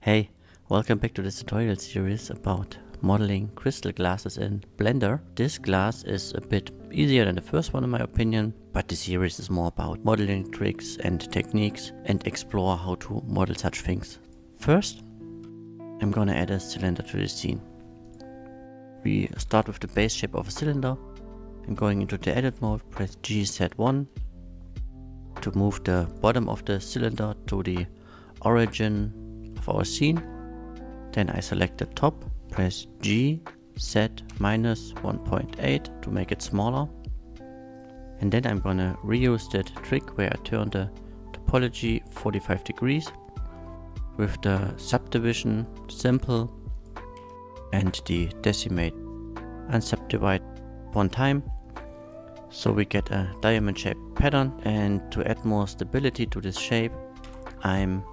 Hey, welcome back to this tutorial series about modeling crystal glasses in Blender. This glass is a bit easier than the first one in my opinion, but the series is more about modeling tricks and techniques and explore how to model such things. First, I'm gonna add a cylinder to the scene. We start with the base shape of a cylinder. I'm going into the edit mode, press G, set 1 to move the bottom of the cylinder to the origin of our scene. Then I select the top, press G, set minus 1.8 to make it smaller. And then I'm gonna reuse that trick where I turn the topology 45 degrees with the subdivision simple and the decimate and subdivide one time, so we get a diamond shaped pattern. And to add more stability to this shape, I'm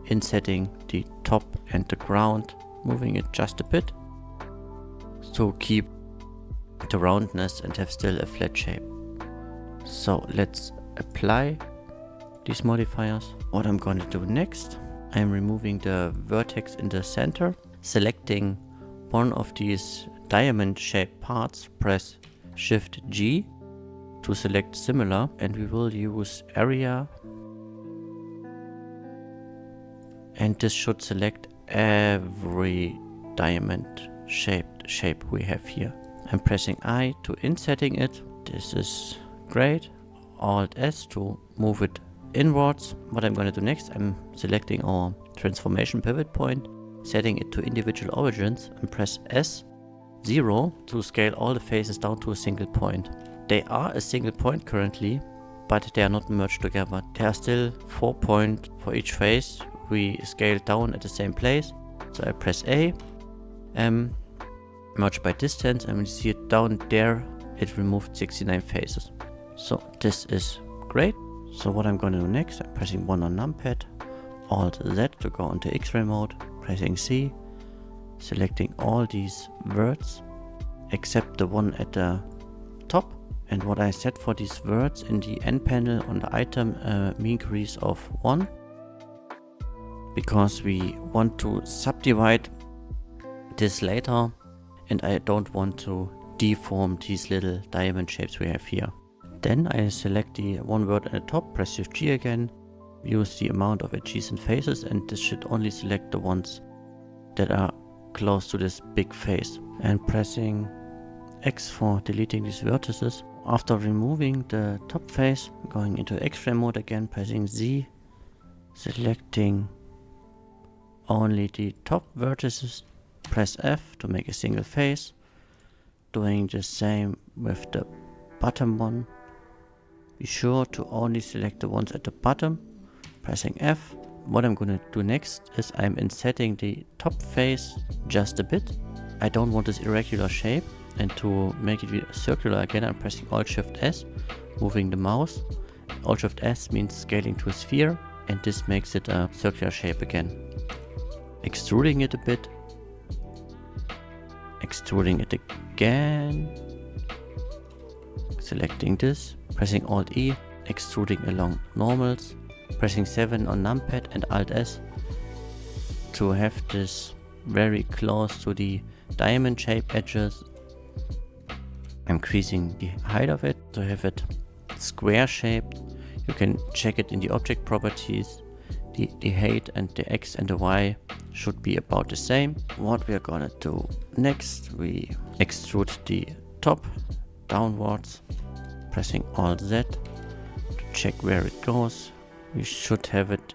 insetting the top and the ground, moving it just a bit to keep the roundness and have still a flat shape. So let's apply these modifiers. What I'm going to do next, I'm removing the vertex in the center, selecting one of these diamond shaped parts, press Shift G to select similar, and we will use area, and this should select every diamond shaped shape we have here. I'm pressing I to insetting it. This is great. Alt S to move it inwards. What I'm going to do next, I'm selecting our transformation pivot point, setting it to individual origins, and press S0 to scale all the faces down to a single point. They are a single point currently, but they are not merged together. There are still 4 points for each face. We scale down at the same place. So I press A, merge by distance, and we see it down there, it removed 69 faces. So this is great. So what I'm going to do next, I'm pressing 1 on numpad, Alt Z to go into X-ray mode, pressing C, selecting all these words except the one at the top. And what I set for these words in the end panel on the item, mean increase of 1, because we want to subdivide this later and I don't want to deform these little diamond shapes we have here. Then I select the one word at the top, press Shift G again, use the amount of adjacent faces, and this should only select the ones that are close to this big face, and pressing X for deleting these vertices. After removing the top face, going into X-ray mode again, pressing Z, selecting only the top vertices, press F to make a single face, doing the same with the bottom one. Be sure to only select the ones at the bottom, pressing F. What I'm going to do next is I'm insetting the top face just a bit. I don't want this irregular shape, and to make it circular again, I'm pressing Alt Shift S, moving the mouse. Alt Shift S means scaling to a sphere, and this makes it a circular shape again. Extruding it a bit, extruding it again, selecting this, pressing Alt E, extruding along normals, pressing 7 on numpad and Alt S to have this very close to the diamond shaped edges. I'm increasing the height of it to have it square shaped. You can check it in the object properties. The height and the X and the Y should be about the same. What we are gonna do next, we extrude the top downwards, pressing Alt Z to check where it goes. We should have it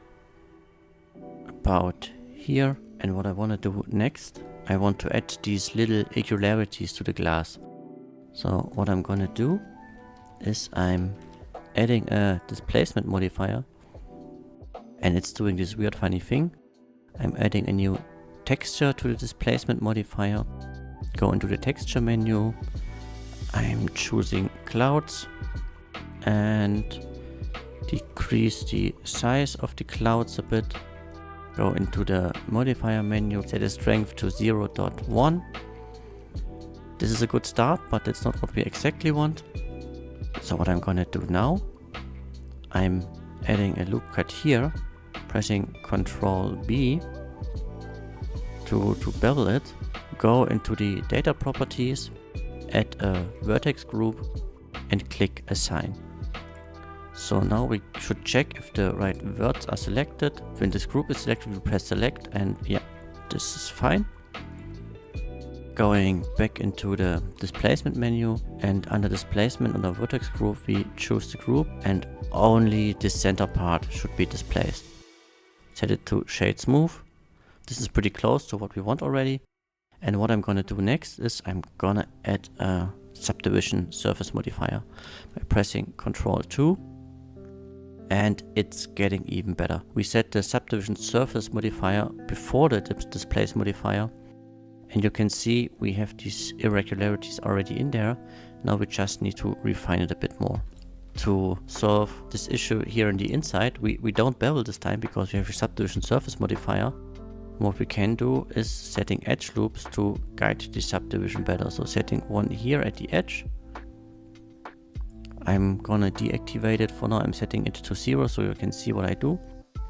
about here. And what I want to do next, I want to add these little irregularities to the glass. So what I'm gonna do is I'm adding a displacement modifier, and it's doing this weird funny thing. I'm adding a new texture to the displacement modifier. Go into the texture menu. I'm choosing clouds and decrease the size of the clouds a bit. Go into the modifier menu, set the strength to 0.1. This is a good start, but that's not what we exactly want. So what I'm gonna do now, I'm adding a loop cut here pressing Ctrl B to bevel it, go into the data properties, add a vertex group and click assign. So now we should check if the right verts are selected. When this group is selected, we press select and yeah, this is fine. Going back into the displacement menu, and under displacement under vertex group we choose the group and only the center part should be displaced. Set it to shade smooth. This is pretty close to what we want already. And what I'm gonna do next is I'm gonna add a subdivision surface modifier by pressing Ctrl 2, and it's getting even better. We set the subdivision surface modifier before the displace modifier, and you can see we have these irregularities already in there. Now we just need to refine it a bit more. To solve this issue here on the inside, we don't bevel this time because we have a subdivision surface modifier. What we can do is setting edge loops to guide the subdivision better. So setting one here at the edge. I'm gonna deactivate it for now. I'm setting it to 0 so you can see what I do.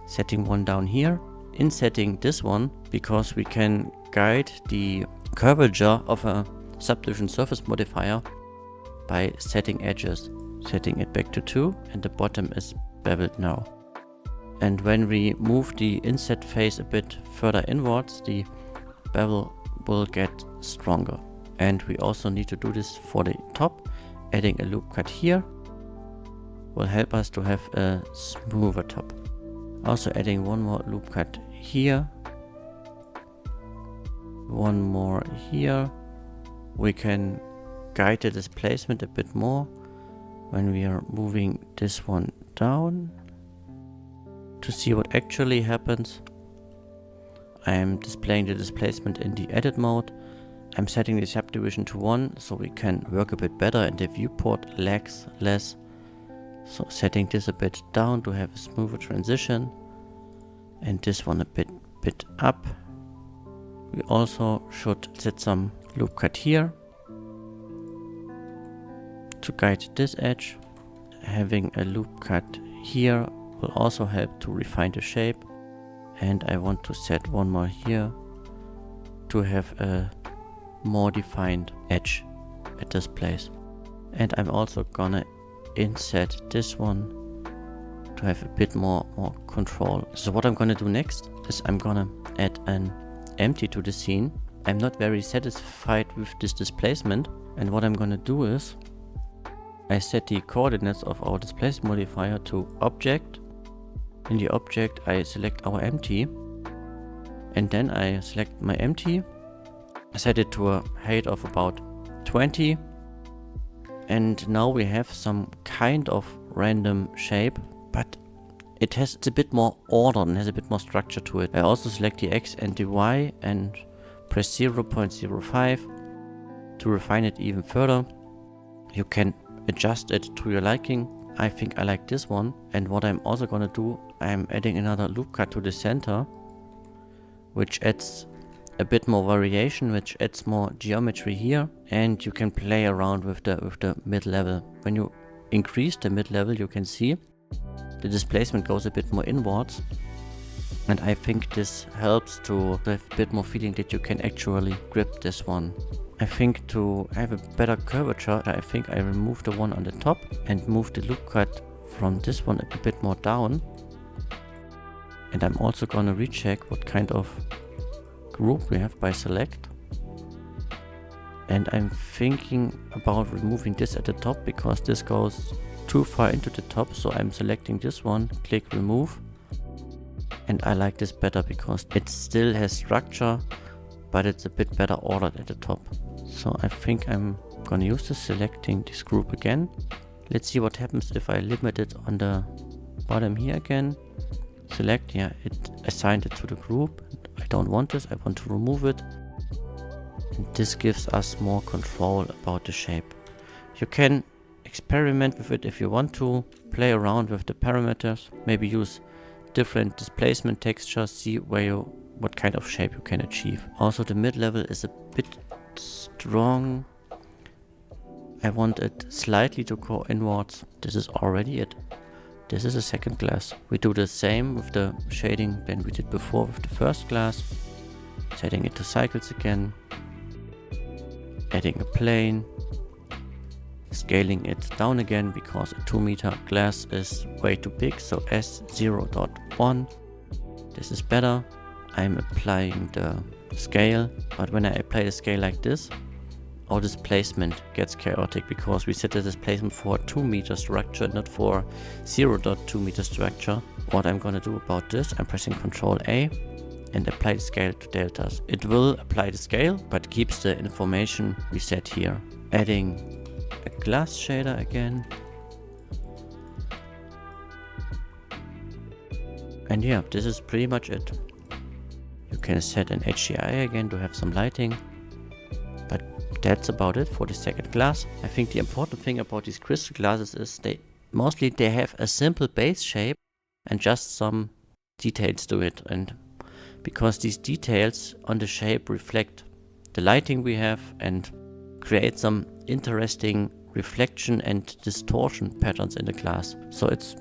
Setting one down here. In setting this one, because we can guide the curvature of a subdivision surface modifier by setting edges. Setting it back to 2 and the bottom is beveled now. And when we move the inset face a bit further inwards, the bevel will get stronger. And we also need to do this for the top. Adding a loop cut here will help us to have a smoother top. Also adding one more loop cut here. One more here. We can guide the displacement a bit more when we are moving this one down. To see what actually happens, I am displaying the displacement in the edit mode. I'm setting the subdivision to 1 so we can work a bit better and the viewport lags less. So setting this a bit down to have a smoother transition and this one a bit up. We also should set some loop cut here to guide this edge. Having a loop cut here will also help to refine the shape, and I want to set one more here to have a more defined edge at this place. And I'm also gonna inset this one to have a bit more control. So what I'm gonna do next is I'm gonna add an empty to the scene. I'm not very satisfied with this displacement, and what I'm gonna do is I set the coordinates of our displace modifier to object. In the object I select our empty and then I select my empty, set it to a height of about 20, and now we have some kind of random shape, but it's a bit more ordered and has a bit more structure to it. I also select the X and the Y and press 0.05 to refine it even further. You can adjust it to your liking. I think I like this one, and what I'm also gonna do, I'm adding another loop cut to the center, which adds a bit more variation, which adds more geometry here, and you can play around with the mid-level. When you increase the mid-level, you can see the displacement goes a bit more inwards, and I think this helps to have a bit more feeling that you can actually grip this one. I think to have a better curvature, I think I remove the one on the top and move the loop cut from this one a bit more down. And I'm also gonna recheck what kind of group we have by select. And I'm thinking about removing this at the top because this goes too far into the top. So I'm selecting this one, click remove. And I like this better because it still has structure, but it's a bit better ordered at the top. So I think I'm gonna use this, selecting this group again. Let's see what happens if I limit it on the bottom here again. Select, yeah, it assigned it to the group. I don't want this, I want to remove it. And this gives us more control about the shape. You can experiment with it if you want to, play around with the parameters, maybe use different displacement textures, see what kind of shape you can achieve. Also the mid-level is a bit strong. I want it slightly to go inwards. This is already it. This is a second glass. We do the same with the shading than we did before with the first glass. Setting it to cycles again. Adding a plane. Scaling it down again because a 2 meter glass is way too big. So S0.1. This is better. I'm applying the scale, but when I apply the scale like this, our displacement gets chaotic because we set the displacement for a 2 meter structure, not for 0.2 meter structure. What I'm gonna do about this, I'm pressing Ctrl A and apply the scale to deltas. It will apply the scale, but keeps the information we set here. Adding a glass shader again. And yeah, this is pretty much it. You can set an HDRI again to have some lighting. But that's about it for the second glass. I think the important thing about these crystal glasses is they have a simple base shape and just some details to it. And because these details on the shape reflect the lighting we have and create some interesting reflection and distortion patterns in the glass. So it's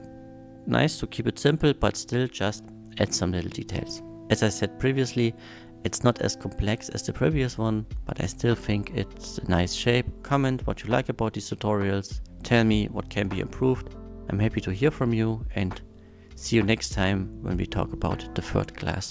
nice to keep it simple, but still just add some little details. As I said previously, it's not as complex as the previous one, but I still think it's a nice shape. Comment what you like about these tutorials. Tell me what can be improved. I'm happy to hear from you, and see you next time when we talk about the third glass.